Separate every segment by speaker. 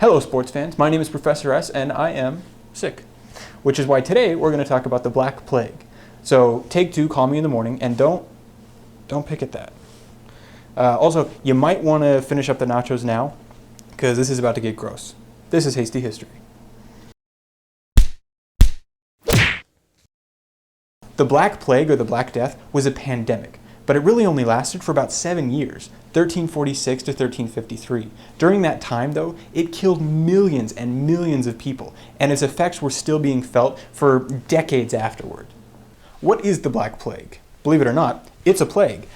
Speaker 1: Hello sports fans, my name is Professor S and I am sick. Which is why today we're going to talk about the Black Plague. So take two, call me in the morning, and don't pick at that. Also, you might want to finish up the nachos now, because this is about to get gross. This is Hasty History. The Black Plague, or the Black Death, was a pandemic, but it really only lasted for about 7 years, 1346 to 1353. During that time, though, it killed millions and millions of people, and its effects were still being felt for decades afterward. What is the Black Plague? Believe it or not, it's a plague.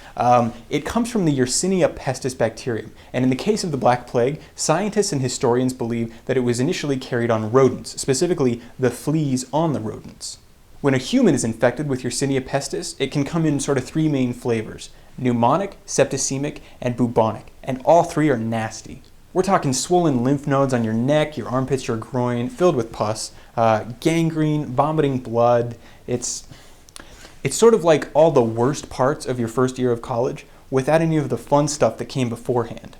Speaker 1: It comes from the Yersinia pestis bacterium, and in the case of the Black Plague, scientists and historians believe that it was initially carried on rodents, specifically the fleas on the rodents. When a human is infected with Yersinia pestis, it can come in sort of three main flavors: pneumonic, septicemic, and bubonic, and all three are nasty. We're talking swollen lymph nodes on your neck, your armpits, your groin, filled with pus, gangrene, vomiting blood. It's sort of like all the worst parts of your first year of college without any of the fun stuff that came beforehand.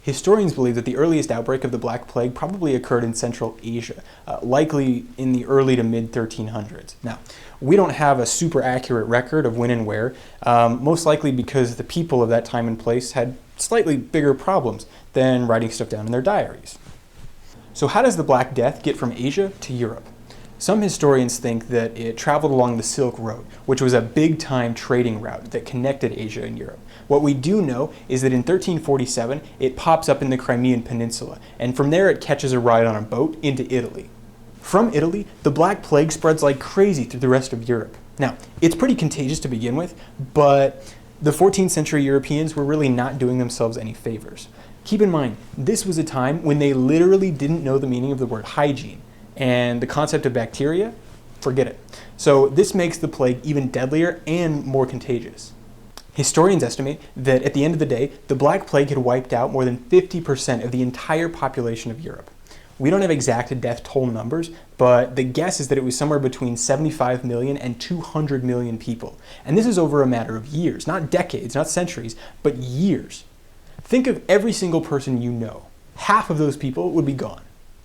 Speaker 1: Historians believe that the earliest outbreak of the Black Plague probably occurred in Central Asia, likely in the early to mid-1300s. Now, we don't have a super accurate record of when and where, most likely because the people of that time and place had slightly bigger problems than writing stuff down in their diaries. So how does the Black Death get from Asia to Europe? Some historians think that it traveled along the Silk Road, which was a big-time trading route that connected Asia and Europe. What we do know is that in 1347, it pops up in the Crimean Peninsula, and from there it catches a ride on a boat into Italy. From Italy, the Black Plague spreads like crazy through the rest of Europe. Now, it's pretty contagious to begin with, but the 14th century Europeans were really not doing themselves any favors. Keep in mind, this was a time when they literally didn't know the meaning of the word hygiene. And the concept of bacteria, forget it. So this makes the plague even deadlier and more contagious. Historians estimate that at the end of the day, the Black Plague had wiped out more than 50% of the entire population of Europe. We don't have exact death toll numbers, but the guess is that it was somewhere between 75 million and 200 million people. And this is over a matter of years, not decades, not centuries, but years. Think of every single person you know. Half of those people would be gone.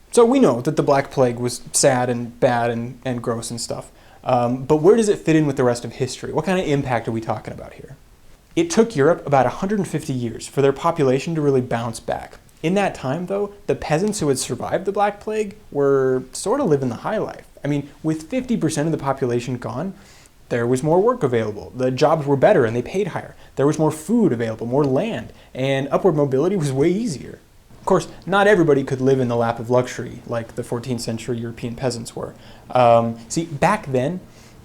Speaker 1: So we know that the Black Plague was sad and bad and gross and stuff, but where does it fit in with the rest of history? What kind of impact are we talking about here? It took Europe about 150 years for their population to really bounce back. In that time, though, the peasants who had survived the Black Plague were sort of living the high life. I mean, with 50% of the population gone, there was more work available. The jobs were better and they paid higher. There was more food available, more land, and upward mobility was way easier. Of course, not everybody could live in the lap of luxury like the 14th century European peasants were. See, back then,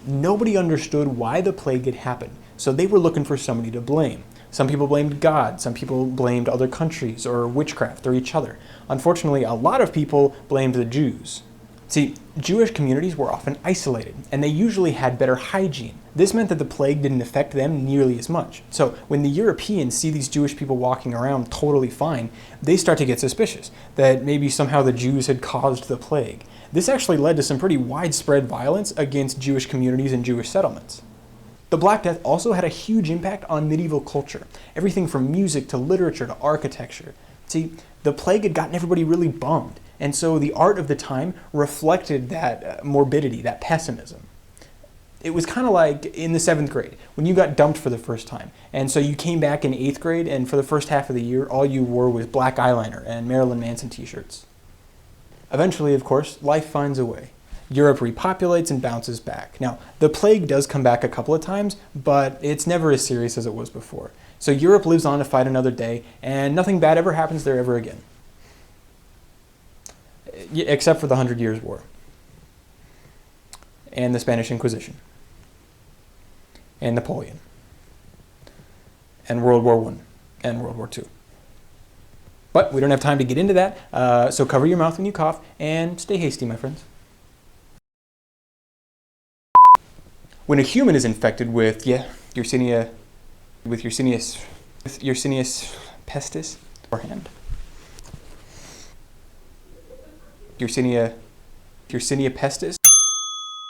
Speaker 1: nobody understood why the plague had happened, so they were looking for somebody to blame. Some people blamed God, some people blamed other countries or witchcraft or each other. Unfortunately, a lot of people blamed the Jews. See, Jewish communities were often isolated, and they usually had better hygiene. This meant that the plague didn't affect them nearly as much. So when the Europeans see these Jewish people walking around totally fine, they start to get suspicious that maybe somehow the Jews had caused the plague. This actually led to some pretty widespread violence against Jewish communities and Jewish settlements. The Black Death also had a huge impact on medieval culture, everything from music to literature to architecture. See, the plague had gotten everybody really bummed. And so the art of the time reflected that morbidity, that pessimism. It was kind of like in the 7th grade, when you got dumped for the first time. And so you came back in 8th grade, and for the first half of the year, all you wore was black eyeliner and Marilyn Manson t-shirts. Eventually, of course, life finds a way. Europe repopulates and bounces back. Now, the plague does come back a couple of times, but it's never as serious as it was before. So Europe lives on to fight another day, and nothing bad ever happens there ever again. Except for the 100 Years' War, and the Spanish Inquisition, and Napoleon, and World War I, and World War II. But we don't have time to get into that, so cover your mouth when you cough, and stay hasty, my friends. When a human is infected with, Yersinia pestis, beforehand. Yersinia pestis